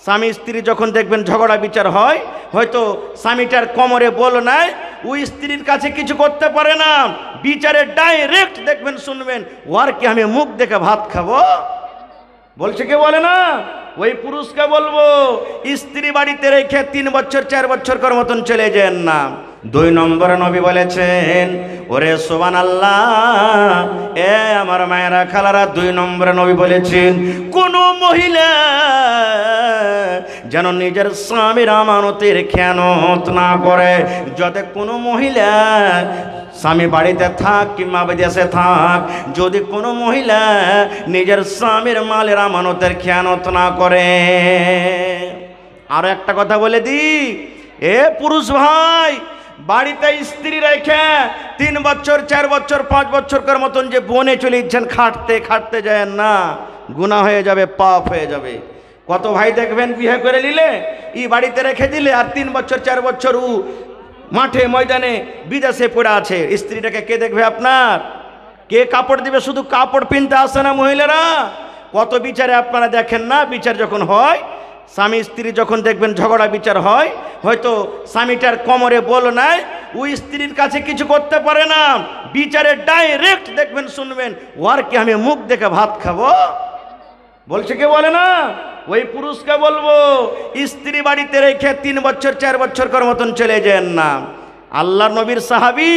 স্বামী স্ত্রী যখন দেখবেন ঝগড়া বিচার হয়, হয়তো স্বামীটার কোমরে বল নাই, ওই স্ত্রীর কাছে কিছু করতে পারে না, বিচারে ডাইরেক্ট দেখবেন শুনবেন, ওর কি আমি মুখ দেখে ভাত খাবো? বলছে কে বলে না, ওই পুরুষকে বলবো স্ত্রী বাড়িতে রেখে 3 বছর 4 বছর কর মতন চলে যান না। 2 নম্বরে নবী বলেছেন, ওরে সুবহানাল্লাহ, এ আমার মায়েরা খালারা, 2 নম্বরে নবী বলেছেন, কোন মহিলা যেন নিজের স্বামীর আমানতের খেয়ানত না করে। যাতে কোনো মহিলা স্বামী বাড়িতে থাক কিংবা বিদেশে থাক, যদি কোনো মহিলা নিজের স্বামীর মালের আমানতের খেয়ানত না করে। আরো একটা কথা বলে দি, এ পুরুষ ভাই, বাড়িতে স্ত্রী রেখে 3 বছর 4 বছর 5 বছর কর মতন যে বনে চলে ইচ্ছেন, খাটতে খাটতে যায় না, গুনাহ হয়ে যাবে, পাপ হয়ে যাবে। কত ভাই দেখবেন বিয়ে করে নিলে, ই বাড়িতে রেখে দিলে, আর 3 বছর 4 বছর ও মাঠে ময়দানে বিদেশে পড়ে আছে। স্ত্রীটাকে কে দেখবে আপনার? কে কাপড় দিবে? শুধু কাপড় পিনতে আসে না মহিলারা, কত বিচারে আপনারা দেখেন না। বিচার যখন হয়, স্বামী স্ত্রী যখন দেখবেন ঝগড়া বিচার হয়, হয়তো স্বামীটার কোমরে বল নাই, ওই স্ত্রীর কাছে কিছু করতে পারে না, বিচারে ডাইরেক্ট দেখবেন শুনবেন, ওর কি আমি মুখ দেখে ভাত খাবো? বলছে কে বলে না, ওই পুরুষকে বলবো স্ত্রী বাড়িতে রেখে 3 বছর 4 বছর কর মতন চলে যান না। আল্লাহর নবীর সাহাবী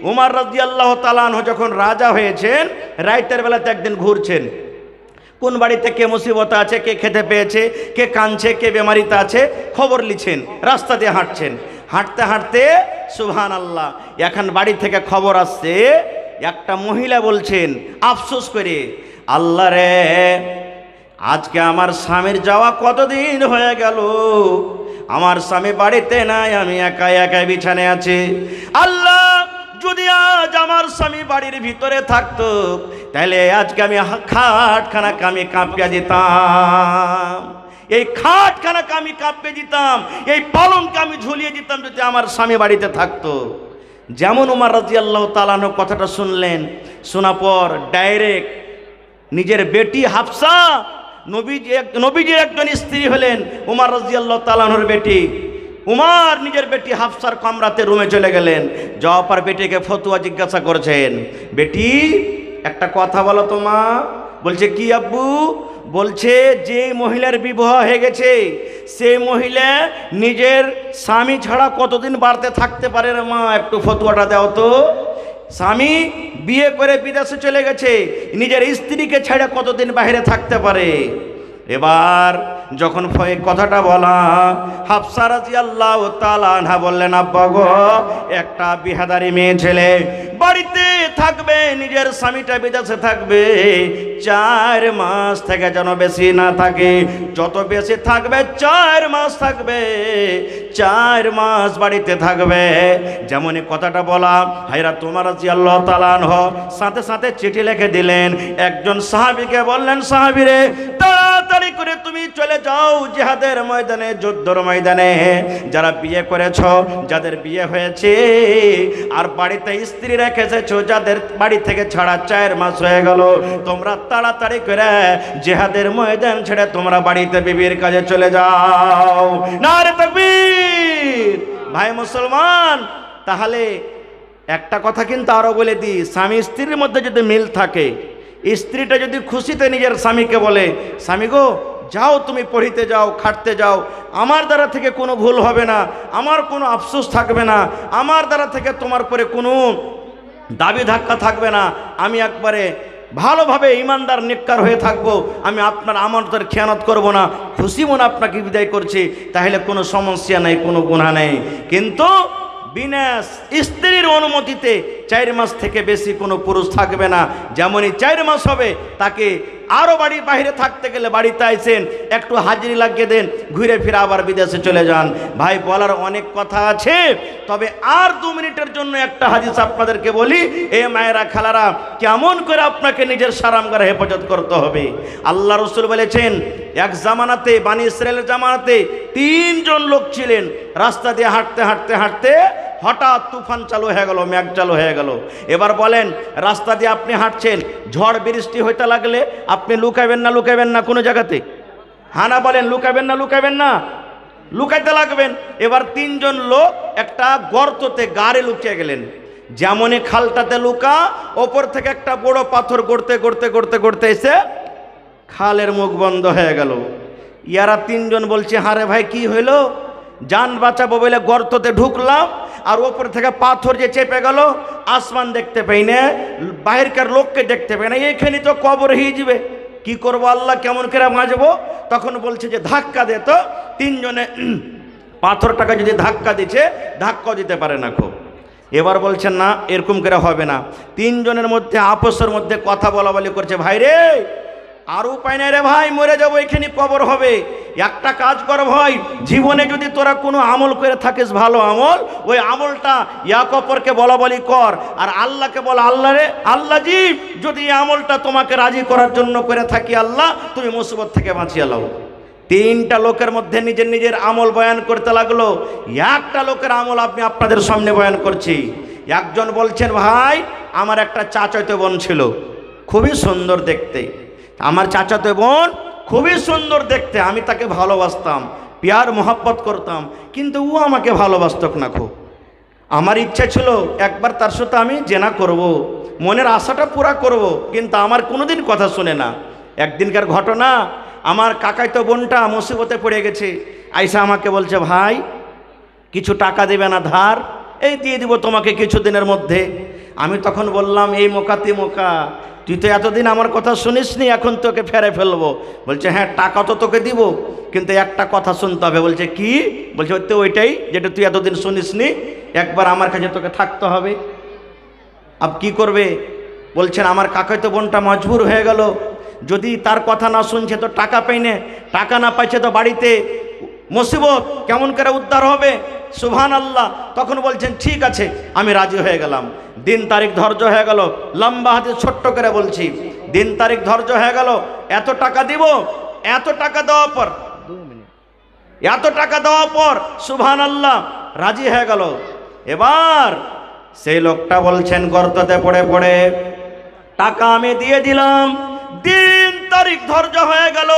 উমর রাদিয়াল্লাহু তাআলা আনহু যখন রাজা হয়েছেন, রাতের বেলাতে একদিন ঘুরছেন, কোন বাড়িতে কে মুসিবত আছে, কে খেতে পেয়েছে, কে কাঁদছে, কে বেমারিতে আছে, খবর লিছেন, রাস্তা দিয়ে হাঁটছেন। হাঁটতে হাঁটতে সুবহানাল্লাহ, এখন বাড়ি থেকে খবর আসছে, একটা মহিলা বলছেন আফসোস করে, আল্লাহ রে, আজকে আমার স্বামীর যাওয়া কতদিন হয়ে গেল, আমার স্বামী বাড়িতে নাই, আমি একা একা বিছানে আছি। আল্লাহ, যদি আজ আমার স্বামী বাড়ির ভিতরে থাকতো, তাহলে আজকে আমি খাটখানা আমি কাঁপিয়ে দিতাম, এই খাটখানা আমি কাঁপিয়ে দিতাম, এই পালঙ্কে আমি ঝুলিয়ে দিতাম, যদি আমার স্বামী বাড়িতে থাকতো। যেমন উমর রাদিয়াল্লাহু তাআলা আনহু কথাটা শুনলেন, শোনার পর ডাইরেক্ট নিজের বেটি হাফসা, নবীজির একজন স্ত্রী হলেন উমর রাদিয়াল্লাহু তাআলা আনহুর বেটি, উমর নিজের বেটি হাফসার কামরাতে রুমে চলে গেলেন। যাওয়ার পর বেটিকে ফতুয়া জিজ্ঞাসা করছেন, বেটি একটা কথা বলো তো মা। বলছে কি আব্বু? বলছে যে মহিলার বিবাহ হয়ে গেছে, সেই মহিলা নিজের স্বামী ছাড়া কতদিন বাড়িতে থাকতে পারে রে মা, একটু ফতুয়াটা দাও তো। স্বামী বিয়ে করে বিদেশে চলে গেছে, নিজের স্ত্রীকে ছেড়ে কতদিন বাইরে থাকতে পারে? এবার যখন কথাটা বলা, হাফসা রাদিয়াল্লাহু তাআলা আনহা বললেন, আব্বা গো, একটা বিহাদারি মেয়ে ছেলে বাড়িতে থাকবে, নিজের স্বামীটা বিদেশে থাকবে, 4 মাস থেকে যেন বেশি না থাকে, যত বেশি থাকবে 4 মাস থাকবে, 4 মাস বাড়িতে থাকবে। যেমনই কথাটা বলা, হযরত ওমর রাদিয়াল্লাহু তাআলা আনহু সাথে সাথে চিঠি লিখে দিলেন, একজন সাহাবীকে বললেন, সাহাবী রে, তাড়াতাড়ি করে তুমি চলে যাও জিহাদের ময়দানে, যুদ্ধের ময়দানে। যারা বিয়ে করেছো, যাদের বিয়ে হয়েছে আর বাড়িতে স্ত্রী রেখেছো, যাদের বাড়ি থেকে ছাড়া 4 মাস হয়ে গেল, তোমরা তাড়াতাড়ি করে জিহাদের ময়দান ছেড়ে তোমরা বাড়িতে বিবির কাজে চলে যাও। নারে তাকবীর! ভাই মুসলমান, তাহলে একটা কথা কিন্তু আরো বলে দিই, স্বামী স্ত্রীর মধ্যে যদি মিল থাকে, স্ত্রীটা যদি খুশিতে নিজের স্বামীকে বলে, স্বামী গো, যাও তুমি পড়িতে যাও, খাটতে যাও, আমার দ্বারা থেকে কোনো ভুল হবে না, আমার কোনো আফসোস থাকবে না, আমার দ্বারা থেকে তোমার পরে কোনো দাবি ধাক্কা থাকবে না, আমি একবারে ভালোভাবে ইমানদার নেককার হয়ে থাকবো, আমি আপনার আমানতের খেয়ানত করব না, খুশি মনে আপনাকে বিদায় করছি, তাহলে কোনো সমস্যা নেই, কোনো গুনাহ নেই। কিন্তু বিনা স্ত্রীর অনুমতিতে 4 মাস থেকে বেশি কোনো পুরুষ থাকবে না। যেমনই 4 মাস হবে, তাকে আরও বাড়ির বাইরে থাকতে গেলে বাড়িতে আইসেন, একটু হাজিরি লাগিয়ে দেন, ঘুরে ফিরে আবার বিদেশে চলে যান। ভাই, বলার অনেক কথা আছে, তবে আর 2 মিনিটের জন্য একটা হাদিস আপনাদেরকে বলি। এ মায়েরা খালারা, কেমন করে আপনাকে নিজের সারামগারে হেফাজত করতে হবে। আল্লাহ রসুল বলেছেন, এক জামানাতে, বানি ইসরায়েলের জামানাতে 3 জন লোক ছিলেন, রাস্তা দিয়ে হাঁটতে হাঁটতে হাঁটতে হঠাৎ তুফান চালু হয়ে গেল, মেঘ চালু হয়ে গেল। এবার বলেন, রাস্তা দিয়ে আপনি হাঁটছেন, ঝড় বৃষ্টি হইতে লাগলে আপনি লুকাবেন না কোনো জায়গাতে? হানা বলেন লুকাবেন না লুকাবেন না? লুকাইতে লাগবেন। এবার তিনজন লোক একটা গর্ততে গাড়ে লুকিয়ে গেলেন। যেমনই খালটাতে লুকা, ওপর থেকে একটা বড় পাথর গড়তে গড়তে গড়তে গড়তে এসে খালের মুখ বন্ধ হয়ে গেল। ইয়ারা তিনজন বলছে, হারে ভাই কি হইলো? জান বাঁচাবো বলে গর্ততে ঢুকলাম, আর ওপর থেকে পাথর যে চেপে গেল, আসমান দেখতে পাই না, বাহিরকার লোককে দেখতে পাই না, এখানে তো কবর হয়ে যাবে, কি করবো আল্লাহ, কেমন করে বাঁচবো? তখন বলছে যে ধাক্কা দে। তো তিনজনে পাথরটাকে যদি ধাক্কা দিচ্ছে, ধাক্কা দিতে পারে না খুব। এবার বলছেন না, এরকম করে হবে না। তিনজনের মধ্যে আপসের মধ্যে কথা বলা বলি করছে, ভাই রে আর উপায় নাই রে ভাই, মরে যাবো, এখানে কবর হবে। একটা কাজ কর ভাই, জীবনে যদি তোরা কোনো আমল করে থাকিস ভালো আমল, ওই আমলটা এক অপরকে বলা বলি কর, আর আল্লাহকে বল, আল্লাহ রে আল্লাহ জি, যদি এই আমলটা তোমাকে রাজি করার জন্য করে থাকি, আল্লাহ তুমি মুসিবত থেকে বাঁচিয়ে লাও। তিনটা লোকের মধ্যে নিজের নিজের আমল বয়ান করতে লাগলো। একটা লোকের আমল আপনি আপনাদের সামনে বয়ান করছি। একজন বলছেন, ভাই আমার একটা চাচাতো বোন ছিল, খুবই সুন্দর দেখতে। আমার চাচাতো বোন খুবই সুন্দর দেখতে, আমি তাকে ভালোবাসতাম, প্যার মোহাব্বত করতাম, কিন্তু ও আমাকে ভালোবাসত না খুব। আমার ইচ্ছা ছিল একবার তার সাথে আমি জেনা করব, মনের আশাটা পুরা করব, কিন্তু আমার কোনোদিন কথা শুনে না। একদিনকার ঘটনা, আমার কাকাইতো বোনটা মুসিবতে পড়ে গেছে, আইসা আমাকে বলছে, ভাই কিছু টাকা দেবে না ধার? এই দিয়ে দিব তোমাকে কিছুদিনের মধ্যে। আমি তখন বললাম, এই মোকাতি মোকা, তুই তো এতদিন আমার কথা শুনিসনি, এখন তোকে ফেরে ফেলবো। বলছে, হ্যাঁ টাকা তো তোকে দিব, কিন্তু একটা কথা শুনতে হবে। বলছে, কি? বলছে, তো ওইটাই যেটা তুই এতদিন শুনিসনি, একবার আমার কাছে তোকে থাকতে হবে। আব কি করবে? বলছেন, আমার কাকাইতো বোনটা মজবুর হয়ে গেল, যদি তার কথা না শুনছে তো টাকা পাইনে, টাকা না পাইছে তো বাড়িতে মুসিবত, কেমন করে উদ্ধার হবে? সুবহানাল্লাহ। তখন বলছেন, ঠিক আছে আমি রাজি হয়ে গেলাম। দিন তারিখ ধৈর্য হয়ে গেল, লম্বা হাতে ছোট্ট করে বলছি, দিন তারিখ ধৈর্য হয়ে গেল, এত টাকা দিব। এত টাকা দেওয়ার পর, এত টাকা দেওয়ার পর সুবহানাল্লাহ রাজি হয়ে গেল। এবার সেই লোকটা বলছেন, গর্ততে পড়ে পড়ে, টাকা আমি দিয়ে দিলাম, দিন তারিখ ধৈর্য হয়ে গেল।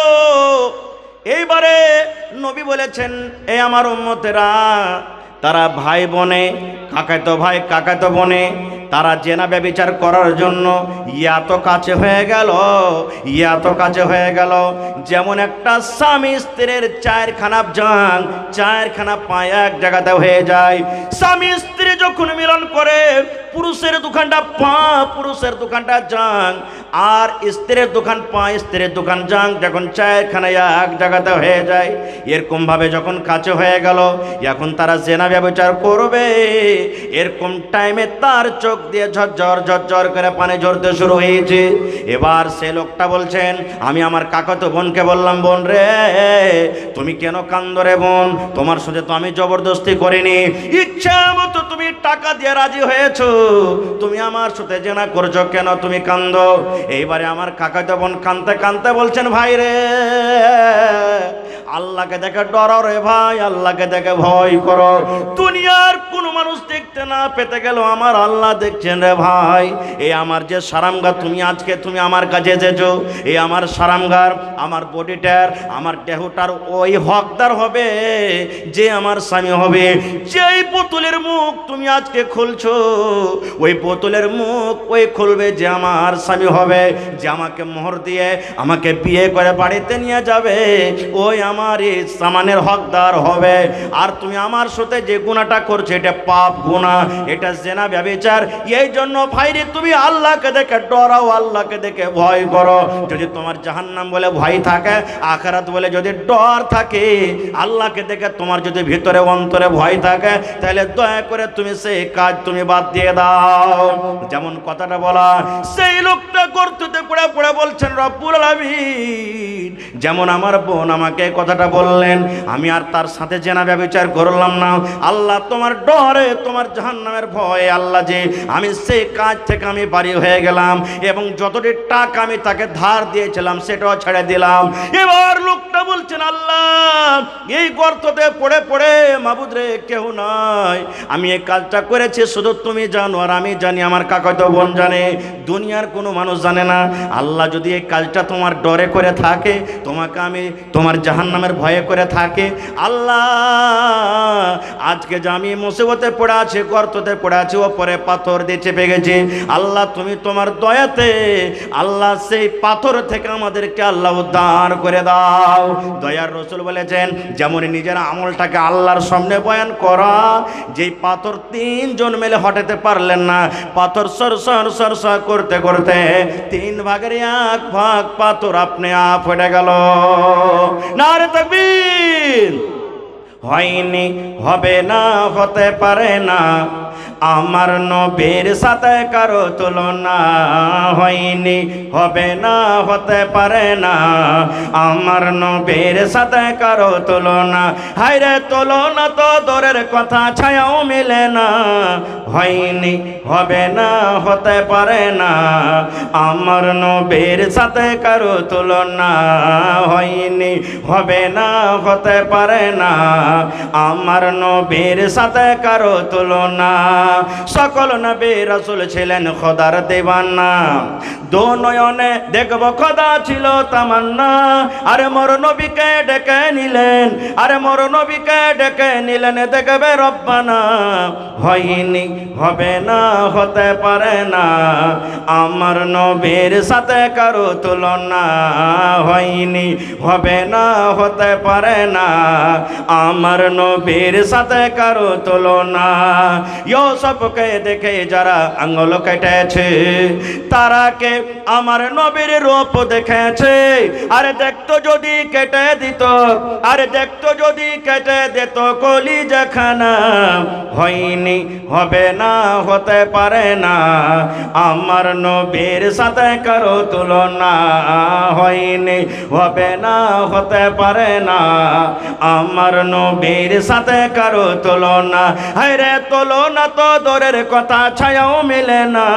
এইবারে নবী বলেছেন, এ আমার উম্মতেরা, তারা ভাই বোনে, কাকাতো ভাই কাকাতো বোনে, তারা জেনা ব্যভিচার করার জন্য এত কাছে হয়ে গেল, এত কাছে হয়ে গেল, যেমন একটা স্বামী স্ত্রীর চারখানা জাং, চারখানা পা এক জায়গাতে হয়ে যায়। স্বামী স্ত্রী যখন মিলন করে, পুরুষের দুখানটা পা, পুরুষের দুখানটা জাং, আর স্ত্রীর দুখান পা, স্ত্রীর দুখান জাং যখন চারখানা এক জায়গাতে হয়ে যায়, এরকম ভাবে যখন কাছে হয়ে গেল, এখন তারা জেনা ব্যভিচার করবে। এরকম টাইমে তার চোখ দিয়ে ঝরঝর ঝরঝর করে পানি ঝরতে শুরু হয়েছে। এবার সে লোকটা বলছেন, আমি আমার কাকাতো বোনকে বললাম, বোন রে তুমি কেন কান্দো রে বোন? তোমার সাথে তো আমি জবরদস্তি করিনি, ইচ্ছা মতো তুমি টাকা দিয়ে রাজি হয়েছো, তুমি আমার সাথে জেনা করছো, কেন তুমি কান্দো? এইবারে আমার কাকাতো বোন কানতে কানতে বলছেন, ভাই রে আল্লাহকে দেখে ডরো রে ভাই, আল্লাহকে দেখে ভয় করো। দুনিয়ার কোনো মানুষ দেখতে না পেতে গেল আমার আল্লাহ দেখছেন রে ভাই। এই আমার যে সারামগার, তুমি আজকে তুমি আমার কাছে এসেছো, এই আমার সারামগার, আমার বডিটার, আমার দেহটার ওই হকদার হবে যে আমার স্বামী হবে। যেই বোতলের মুখ তুমি আজকে খুলছো, ওই বোতলের মুখ ওই খুলবে যে আমার স্বামী হবে, যে আমাকে মোহর দিয়ে আমাকে বিয়ে করে বাড়িতে নিয়ে যাবে, ওই আমার এই সামানের হকদার হবে। আর তুমি আমার সাথে যে গুনাহটা করছো, এটা পাপ গুনাহ, এটা জেনা ব্যভিচার। এই জন্য ভাইরে তুমি আল্লাহকে দেখে ডরাও, আল্লাহকে দেখে ভয় করো। যদি তোমার জাহান্নাম বলে ভয় থাকে, আখিরাত বলে যদি ডর থাকে, আল্লাহকে দেখে তোমার যদি ভিতরে অন্তরে ভয় থাকে, তাহলে দয়া করে তুমি সেই কাজ তুমি বাদ দিয়ে দাও। যেমন কথাটা বলা, সেই লোকটা গর্ততে পড়ে পড়ে বলছেন, রব্বুল আলামিন, যেমন আমার বোন আমাকে কথাটা বললেন, আমি আর তার সাথে জেনা ব্যভিচার করলাম না। আল্লাহ তোমার ডরে, তোমার জাহান্নামের ভয়ে আল্লাহ যে আমি সেই কাজ থেকে আমি বাড়ি হয়ে গেলাম, এবং যতটি টাকা আমি তাকে ধার দিয়েছিলাম সেটাও ছেড়ে দিলাম। এবার লোকটা বলছেন, আল্লাহ এই গর্ততে পড়ে পড়ে মাবুদ রে কেউ নাই, আমি এই কাজটা করেছি শুধু তুমি জানো আর আমি জানি, আমার কাকাতো বোন জানে, দুনিয়ার কোনো মানুষ জানে না। আল্লাহ যদি এই কাজটা তোমার ডরে করে থাকে, তোমাকে আমি তোমার জাহান্নামের ভয়ে করে থাকে, আল্লাহ আজকে যে আমি মুসিবতে পড়ে আছি, গর্ততে পড়ে আছি, ওপরে পাথর দিয়ে চেপে গেছি, আল্লাহ তুমি তোমার দয়াতে আল্লাহ সেই পাথর থেকে আমাদেরকে আল্লাহ উদ্ধার করে দাও। দয়ার রাসূল বলেছেন, যেমন নিজের আমলটাকে আল্লাহর সামনে বয়ান করা, যেই পাথর তিনজন মিলে হটাতে পারলেন না, পাথর সরসর সরসর করতে করতে 3 ভাগের 1 ভাগ পাথর আপনি আপ হয়ে গেল। নারে তাকবীর। হয়নি, হবে না, হতে পারে না, আমার নবীর সাথে কারো তুলনা। হয়নি, হবে না, হতে পারে না, আমার নবীর সাথে কারো তুলনা। হায়রে তুলনা তো দূরের কথা, ছায়াও মিলে না। হয়নি, হবে না, হতে পারে না, আমার নবীর সাথে কারো তুলনা। হয়নি, হবে না, হতে পারে না, আমার নবীর সাথে কারো তুলনা। সকল নবী রাসূল ছিলেন খোদার দিওয়ানা, দো নয়নে দেখব খোদা ছিল তামান্না। আরে মোর নবীকে ডেকে নিলেন, আরে মোর নবীকে ডেকে নিলেন, দেখবে রব্বানা। হয়নি, হবে না, হতে পারে না, আমার নবীর সাথে কারো তুলনা। হয়নি, হবে না, হতে পারে না, আমার নবীর সাথে কারো তুলনা। ইউসুফকে দেখে যারা আঙ্গুল কেটেছে, তারাকে আমার নবীর রূপ দেখেছে। আরে দেখতো যদি কেটে দিত, আরে দেখতো যদি কেটে দিত কলিজাখানা। হয়নি, হবে না, হতে পারে না, আমার নবীর সাথে কারো তুলনা। হয়নি, হবে না, হতে পারে না, আমার নবীর সাথে কারো তুলনা। হায়রে তুলনা তো দূরের কথা, ছায়াও মিলে না।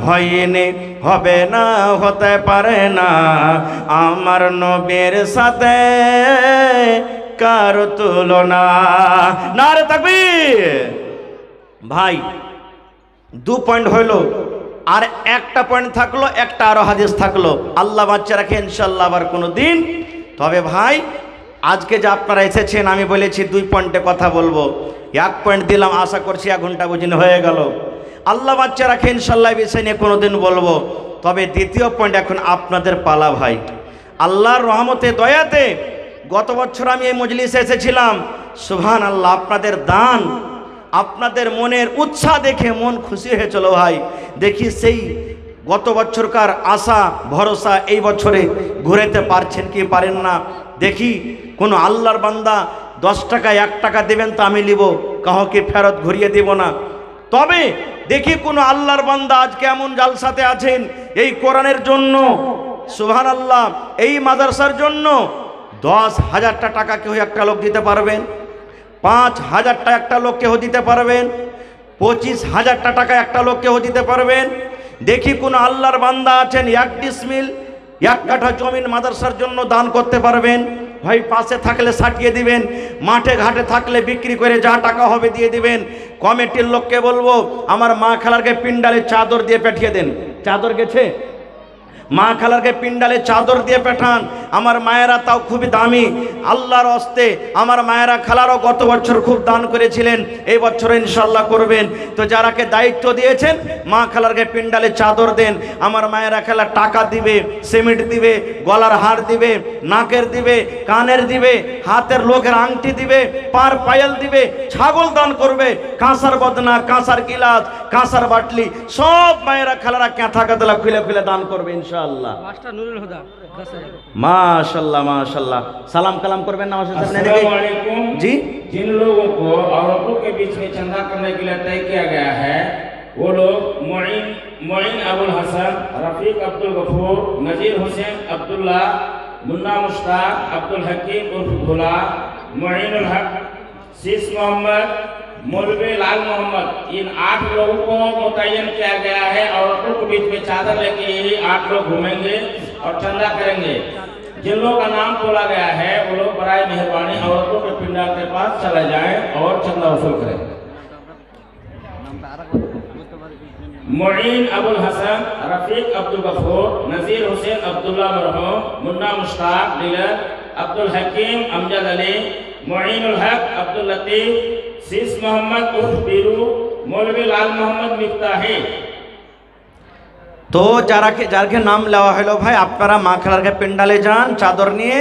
হয়নি, হবে না, হতে পারে না, আমার নবীর সাথে কারো তুলনা। নারে তাকবীর। ভাই 2 পয়েন্ট হইল, আর একটা পয়েন্ট থাকলো, একটা আরো হাদিস থাকলো। আল্লাহ বাচ্চা রাখে ইনশাল্লাহ আবার কোনো দিন। তবে ভাই আজকে যে আপনারা এসেছেন, আমি বলেছি 2 পয়েন্টে কথা বলবো, 1 পয়েন্ট দিলাম, আশা করছি 1 ঘন্টা বুঝিনি হয়ে গেল। আল্লাহ বাচ্চা রাখে ইনশাল্লাহ বিষয় নিয়ে কোনো দিন বলবো। তবে দ্বিতীয় পয়েন্ট এখন আপনাদের পালা ভাই। আল্লাহর রহমতে দয়াতে গত বছর আমি এই মজলিসে এসেছিলাম, সুবহানাল্লাহ। আপনাদের দান, আপনাদের মনের উৎসাহ দেখে মন খুশি হয়েছিল ভাই। দেখি সেই গত বছরকার আশা ভরসা এই বছরে ঘুরাতে পারছেন কি পারেন না। দেখি কোনো আল্লাহর বান্দা 10 টাকা 1 টাকা দেবেন তো আমি নিব, কাউকে ফেরত ঘুরিয়ে দেব না। তবে দেখি কোনো আল্লাহর বান্দা আজকে এমন জালসাতে আছেন এই কোরআনের জন্য, সুবহানাল্লাহ, এই মাদ্রাসার জন্য 10,000 টাকা কেউ একটা লোক দিতে পারবেন, 5,000 টাকা একটা লোক কেউ দিতে পারবেন, 25,000 টাকা একটা লোক কেউ দিতে পারবেন। দেখি কোনো আল্লাহর বান্দা আছেন 1 ডিসমিল 1 কাঠা জমিন মাদ্রাসার জন্য দান করতে পারবেন। ভাই পাশে থাকলে সাটিয়ে দিবেন, মাঠে ঘাটে থাকলে বিক্রি করে যা টাকা হবে দিয়ে দিবেন। কমিটির লোককে বলবো আমার মা খালারকে পিন্ডালে চাদর দিয়ে পাঠিয়ে দেন। চাদর গেছে? মা খালারকে পিন্ডালে চাদর দিয়ে পাঠান। আমার মায়েরা তাও খুবই দামি, আল্লাহর হস্তে আমার মায়েরা খালারও গত বছর খুব দান করেছিলেন, এই বছর ইনশাল্লাহ করবেন। তো যারাকে দায়িত্ব দিয়েছেন মা খালারকে পিন্ডালে চাদর দেন। আমার মায়েরা খালা টাকা দিবে, সিমেন্ট দিবে, গলার হার দিবে, নাকের দিবে, কানের দিবে, হাতের লোকের আংটি দিবে, পার পায়েল দিবে, ছাগল দান করবে, কাঁসার বদনা, কাঁসার গিলাস, কাঁসার বাটলি সব মায়েরা খালারা ক্যাথা কাতলা খুলে খুলে দান করবে ইনশাআল্লাহ। माशाल्लाह माशाल्लाह। सलाम कलाम करबे ना जी। जिन लोगों को औरतों के बीच में चंदा करने के लिए तय किया गया है वो लोग मोइन अबुल हसन, रफीक अब्दुल गफूर, नजीर हुसैन अब्दुल्ला, मुन्ना मुश्ताक, अब्दुल हकीम उर्फ भोला, मोइनुल हक, शीश मोहम्मद, मौलवी लाल मोहम्मद, इन 8 लोगों को मुतय्यन किया गया है। औरतों के बीच में चादर लेके यही 8 लोग घूमेंगे और चंदा करेंगे। जिन लोगों का नाम बोला गया है वो लोग बराए मेहरबानी औरतों के पिंडाल के पास चले जाएं और चंदा वसूल करें। मुईन अबुल हसन, रफीक अब्दुल गफूर, नजीर हुसैन अब्दुल्ला मरहूम, मुन्ना मुश्ताक डीलर, अब्दुल हकीम अमजद अली, मुईनुल हक अब्दुल लतीफ, सीस मोहम्मद उर्फ बीरू, मौलवी लाल मोहम्मद मिफ्ताही। তো যারকে নাম নেওয়া হলো ভাই, আপনারা মা খালারকে পেন্ডালে যান চাদর নিয়ে,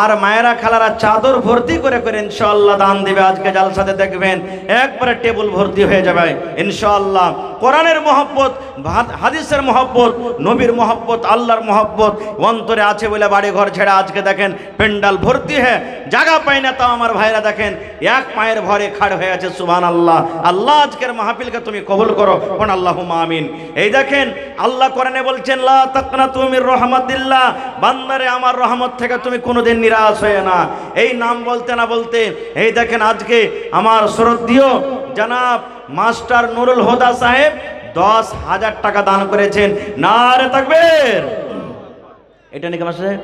আর মায়েরা খালারা চাদর ভর্তি করে করে ইনশাআল্লাহ দান দিবে। আজকে জালসাতে দেখবেন একবারে টেবিল ভর্তি হয়ে যাবে ইনশাআল্লাহ। কোরআনের মহব্বত, হাদিসের মহব্বত, নবীর মহব্বত, আল্লাহর মহব্বত অন্তরে আছে বলে বাড়ি ঘর ছেড়ে আজকে দেখেন পেন্ডাল ভর্তি হয়ে জায়গা পায় না। তাও আমার ভাইরা দেখেন এক পায়ের ভরে খাড় হয়ে আছে। সুবহানাল্লাহ। আল্লাহ আজকের মাহফিলকে তুমি কবুল করো, কোন আল্লাহুম্মা আমিন। এই দেখেন আল্লাহ কোরআনে বলছেন লা তাকনাতু মির রাহমাতিল্লাহ, বান্দারে আমার রহমত থেকে তুমি কোনোদিন নিরাশ হয়ে না। এই নাম বলতে না বলতে এই দেখেন আজকে আমার শ্রদ্ধেয় জনাব মাস্টার নুরুল হুদা সাহেব 10,000 টাকা দান করেছেন। নারে তাকবীর। এটা নাকি মাস্টার সাহেব?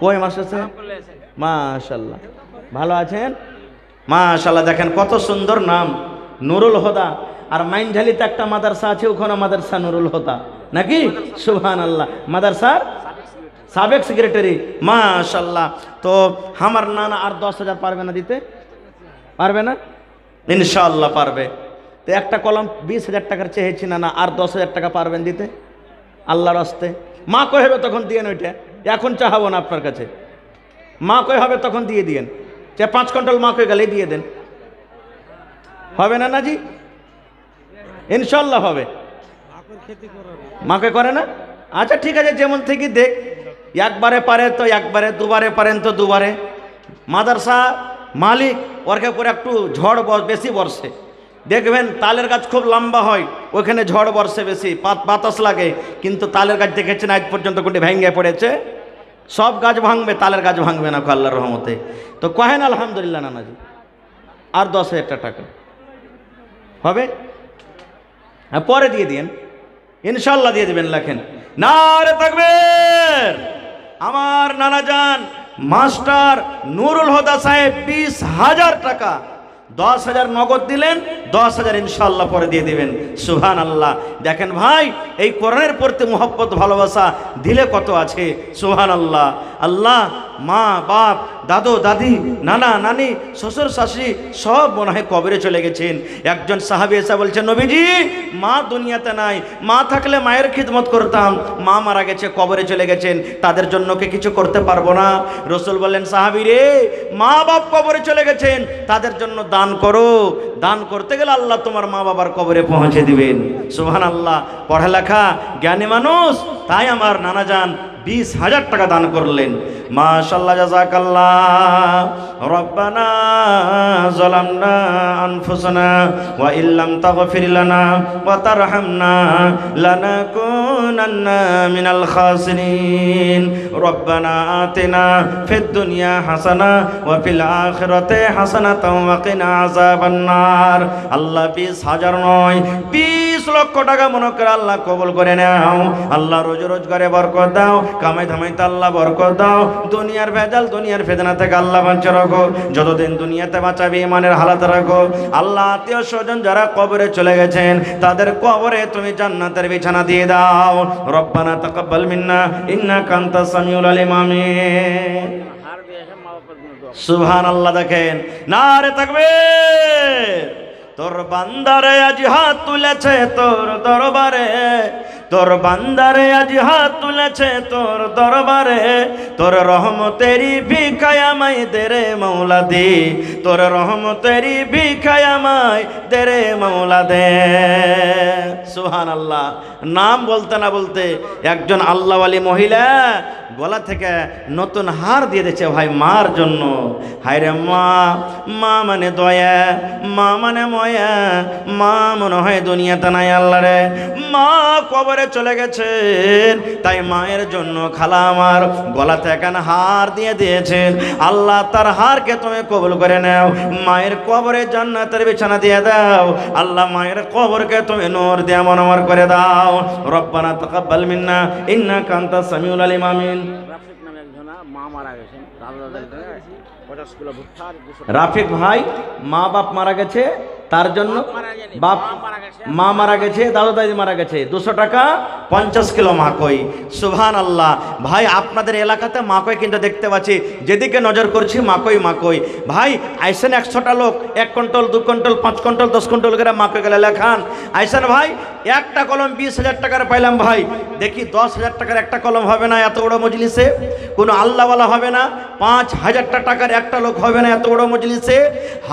কই মাস্টার সাহেব? মাশাআল্লাহ, ভালো আছেন? মাশাআল্লাহ। দেখেন কত সুন্দর নাম নুরুল হুদা। আর মাইনঝালিতে একটা মাদ্রাসা আছে, ওখানে মাদ্রাসা নুরুল হুদা নাকি? সুবহানাল্লাহ। মাদ্রাসার সাবেক সেক্রেটারি। মাশাআল্লাহ। তো আমার নানা আর 10,000 পারবে না দিতে? পারবে না? ইনশাআল্লাহ পারবে। তো একটা কলম 20,000 টাকার চেয়েছি না, আর 10,000 টাকা পারবেন দিতে আল্লাহর রাস্তে? মা কই হবে তখন দিয়েন, ওইটা এখন চাহাবো না আপনার কাছে। মা কই হবে তখন দিয়ে দিয়েন, 5 কুইন্টাল মা কই গেলেই দিয়ে দেন। হবে না নাজি? ইনশাআল্লাহ হবে। মা কই করে না? আচ্ছা ঠিক আছে, যেমন থেকে দেখ। একবারে পারে তো একবারে, দুবারে পারেন তো দুবারে। মাদ্রাসা মালিক ওরকে করে একটু ঝড় বেশি বর্ষে, দেখবেন তালের গাছ খুব লম্বা হয়, ওখানে ঝড় বর্ষে বেশি, বাতাস লাগে। কিন্তু তালের গাছ দেখেছেন আজ পর্যন্ত কোনটি ভেঙে পড়েছে? সব গাছ ভাঙবে, তালের গাছ ভাঙবে না আল্লাহর রহমতে। তো কহেন আলহামদুলিল্লাহ নানাজি। আর 10,000 টাকা হবে? হ্যাঁ পরে দিয়ে দিন, ইনশাআল্লাহ দিয়ে দিবেন। লেখেন নারে তাকবীর। আমার নানা জান মাস্টার নুরুল হুদা সাহেব 20,000 টাকা, 10,000 নগদ দিলেন, 10,000 ইনশাআল্লাহ পরে দিয়ে দিবেন। সুবহানাল্লাহ। দেখেন ভাই এই কোরআনের প্রতি মুহাব্বত ভালোবাসা দিলে কত আছে। সুবহানাল্লাহ। আল্লাহ মা বাপ, দাদু দাদি, নানা নানি, শ্বশুর শাশুড়ি সব মনে হয় কবরে চলে গেছেন। একজন সাহাবী এসে বলছেন নবীজি মা দুনিয়াতে নাই, মা থাকলে মায়ের খিদমত করতাম, মা মারা গেছে, কবরে চলে গেছেন, তাদের জন্য কি কিছু করতে পারবো না? রাসূল বললেন সাহাবী রে, মা বাপ কবরে চলে গেছেন, তাদের জন্য দান করো। দান করতে গেলে আল্লাহ তোমার মা বাবার কবরে পৌঁছে দিবেন। সুবহানাল্লাহ। পড়ালেখা জ্ঞানী মানুষ, তাই আমার নানা জান 20,000 টাকা দান করলেন। মাশাআল্লাহ, জাযাকাল্লাহ। রব্বানা যালামনা আনফুসানা ওয়া ইল্লাম তাগফির লানা ওয়া তারহামনা লানাকুনান্না মিনাল খাসিরিন। রব্বানা আতিনা ফিদ দুনিয়া হাসানা ওয়া ফিল আখিরাতি হাসানাতাও ওয়া কিনা আযাবান নার। আল্লাহ 20,000 নয়, 20 লক্ষ টাকা মনে করে আল্লাহ কবুল করে নাও। আল্লাহ রোজগারে বরকত দাও, কামাই ধামাইতে আল্লাহ বরকত দাও। দুনিয়ার ভেজাল, দুনিয়ার ফেতনা থেকে আল্লাহ বাঁচা রাখো। যতদিন দুনিয়াতে বাঁচাবে ইমানের হালাত রাখো। আল্লাহ আত্মীয় স্বজন যারা কবরে চলে গেছেন তাদের কবরে তুমি জান্নাতের বিছানা দিয়ে দাও। রব্বানা তাকাব্বাল মিন্না ইন্নাকা আনতাস সামিউল আলিম। আমিন। সুবহানাল্লাহ। দেখেন নারে তাকবীর। তোর বান্দারে আজ হাত তুলেছে তোর দরবারে, তোর বান্দারে আজ হাত তুলেছে তোর দরবারে, তোর রহমতেরি ভিখায় আমায় দে রে মৌলা দে, তোর রহমতেরি ভিখায় আমায় দে রে মৌলা দে। সুবহানাল্লাহ। নাম বলতে না বলতে একজন আল্লাহওয়ালি মহিলা গলা থেকে নতুন হার দিয়ে দিয়েছে ভাই মার জন্য। হায় রে মা, মা মানে দয়া, মা মানে ময়া, মা মনে হয় দুনিয়াতে নাই আল্লাহ রে। মা কবরে চলে গেছেন, তাই মায়ের জন্য খালা আমার গলা থেকে হার দিয়ে দিয়েছেন। আল্লাহ তার হারকে তুমি কবুল করে নাও, মায়ের কবরে জান্নাতের বিছানা দিয়ে দাও। আল্লাহ মায়ের কবরকে তুমি নূর দিয়ে মনোমর করে দাও। রব্বানা তাকাব্বাল মিন্না ইন্নাকা আনতাস সামিউল আলিম। আমিন। মা মারা গেছেন, দাদা দাদা 50 কিলো ভুট্টা আর 200 রাফিক ভাই মা বাপ মারা গেছে, তার জন্য বাপ মা মারা গেছে, দাদা দাদি মারা গেছে, 200 টাকা 50 কিলো মাকই। সুবহান আল্লাহ। ভাই আপনাদের এলাকাতে মাকই কিন্তু দেখতে পাচ্ছি, যেদিকে নজর করছি মাকই মাকই। ভাই আইসেন 100টা লোক 1 কুইন্টাল 2 কুইন্টাল 5 কুইন্টাল 10 কুইন্টাল করে মাকই গেলে লেখান। আইসেন ভাই, একটা কলম 20,000 টাকার পাইলাম ভাই, দেখি 10,000 টাকার একটা কলম হবে না এত বড় মজলিসে? কোনো আল্লাহওয়ালা হবে না? 5,000 টাকার একটা লোক হবে না এত বড় মজলিসে?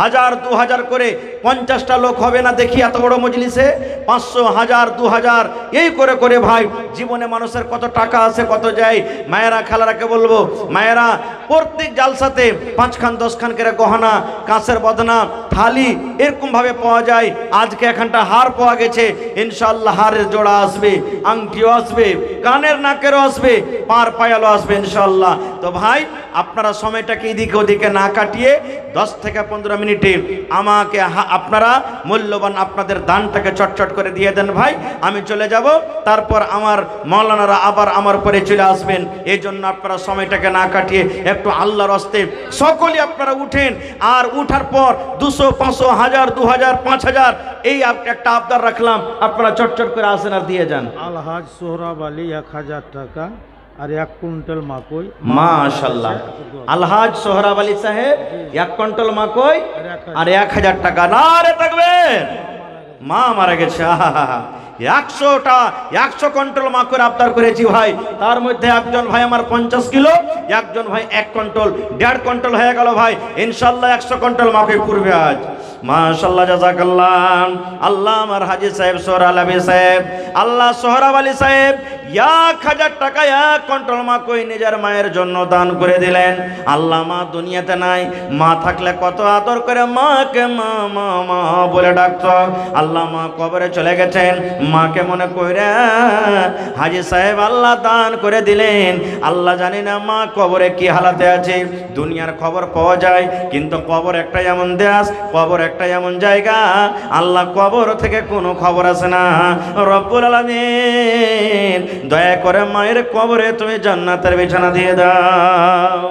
1000 2000 করে 50টা লোক হবে না দেখি এত বড় মজলিসে? 500 1000 2000 এই করে করে ভাই জীবনে মানুষের কত টাকা আছে কত যায়। মায়েরা খালারাকে বলবো, মায়েরা প্রত্যেক জালসাতে 5 খান 10 খান করে গহনা, কাঁচের বদনা, থালি এরকম ভাবে পাওয়া যায়। আজকে এখানটা হার পাওয়া গেছে, ইনশাআল্লাহ হারের জোড়া আসবে, আংটিও আসবে, কানের নাকেরও আসবে, পার পায়ালও আসবে ইনশাআল্লাহ। তো ভাই আপনারা সময়টাকে এদিকে ওদিকে না কাটিয়ে 10 থেকে 15 মিনিটে আমাকে আপনারা মূল্যবান আপনাদের দানটাকে চটচট করে দিয়ে দেন ভাই। আমি চলে যাব, তারপর আমার মাওলানারা আবার আমার পরে চলে আসবেন। এই জন্য আপনারা সময়টাকে না কাটিয়ে একটু আল্লাহর হস্তে সকলে আপনারা উঠেন। আর উঠার পর 200 500 1000 2000 5000 এই একটা আবদার রাখলাম, আপনারা চটচট করে আসেন আর দিয়ে যান। আলহাজ সোহরাব আলী 1000 টাকা আর 1 কুইন্টাল মাকই। মাশাআল্লাহ। আলহাজ সোহরাব আলী সাহেব 1 কুইন্টাল মাকই আর 1000 টাকা। নারে তাকবীর। মা মারা গেছে। 100 কুইন্টাল মাকড় আবদার করেছি ভাই, তার মধ্যে একজন ভাই আমার 50 কিলো, একজন ভাই 1 কুইন্টাল, 1.5 কুইন্টাল হয়ে গেল ভাই। ইনশাআল্লাহ 100 কুইন্টাল মাকড় পূর্বে আজ। মাশাআল্লাহ, জাযাকাল্লাহ। আল্লাহ আমার হাজী সাহেব সোহরাব আলী সাহেব, আল্লাহ সোহরাব আলী সাহেব 1000 টাকা 1 কুইন্টাল মাকড় নিজের মায়ের জন্য দান করে দিলেন। আল্লাহ মা দুনিয়াতে নাই, মা থাকলে কত আদর করে মাকে মা মা মা বলে ডাকতো। আল্লাহ মা কবরে চলে গেছেন, মাকে মনে করে হাজী সাহেব আল্লাহ দান করে দিলেন। আল্লাহ জানি না মা কবরে কি হালাতে আছে। দুনিয়ার খবর পাওয়া যায়, কিন্তু কবর একটা এমন দেশ, কবর একটা এমন জায়গা, আল্লাহ কবর থেকে কোনো খবর আসে না। রব্বুল আলামিন দয়া করে মায়ের কবরে তুমি জান্নাতের বিছানা দিয়ে দাও,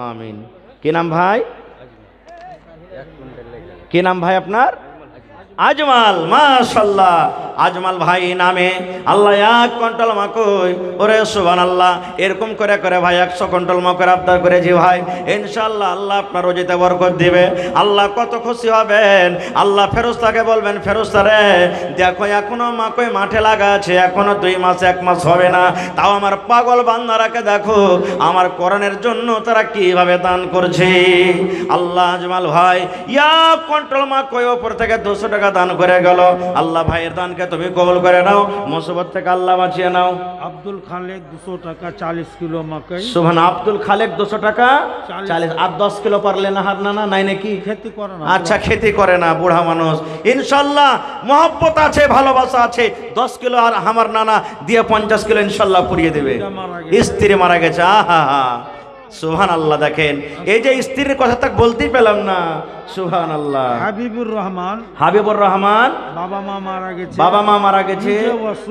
আমিন। কি নাম ভাই? কি নাম ভাই আপনার? আজমাল। মাশাআল্লাহ, আজমাল ভাই নামে আল্লাহ 1 কুইন্টাল মাকই। ওরে সুবহানাল্লাহ। এরকম করে করে ভাই 100 কুইন্টাল মাকই আবদার করেছি ভাই। ইনশাআল্লাহ আল্লাহ আপনার রোজিতে বরকত দিবে। আল্লাহ কত খুশি হবেন। আল্লাহ ফেরেশতাকে বলবেন, ফেরেশতা রে দেখো এখনো মাকই মাঠে লাগা আছে, এখনো 2 মাস 1 মাস হবে না, তাও আমার পাগল বান্দারাকে দেখো আমার কোরআনের জন্য তারা কিভাবে দান করছে। আল্লাহ আজমাল ভাই 1 কুইন্টাল মাকই উপর থেকে 200 টাকা দান করে গেল। আল্লাহ ভাইয়ের দানকে তুমি কবুল করে নাও, মুসিবত থেকে আল্লাহ বাঁচিয়ে নাও। আব্দুল খালেক 200 টাকা 40 কিলো মাকই। সুবহান। আব্দুল খালেক 200 টাকা 40 আর 10 কিলো পারলে না হার না নাই নাকি? খেতি করে না। আচ্ছা, খেতি করে না, বুড়া মানুষ। ইনশাআল্লাহ মহব্বত আছে, ভালোবাসা আছে। 10 কিলো আর আমার নানা দিয়ে 50 কিলো ইনশাআল্লাহ পুরিয়ে দেবে। স্ত্রী মারা গেছে। আহা হা, সুবহানাল্লাহ। দেখেন এই যে স্ত্রীর কথা তাক বলতেই পেলাম না। সুবহানাল্লাহ। হাবিবুর রহমান, হাবিবুর রহমান বাবা মা মারা গেছে। বাবা মা মারা গেছে। নিজেও অসুস্থ।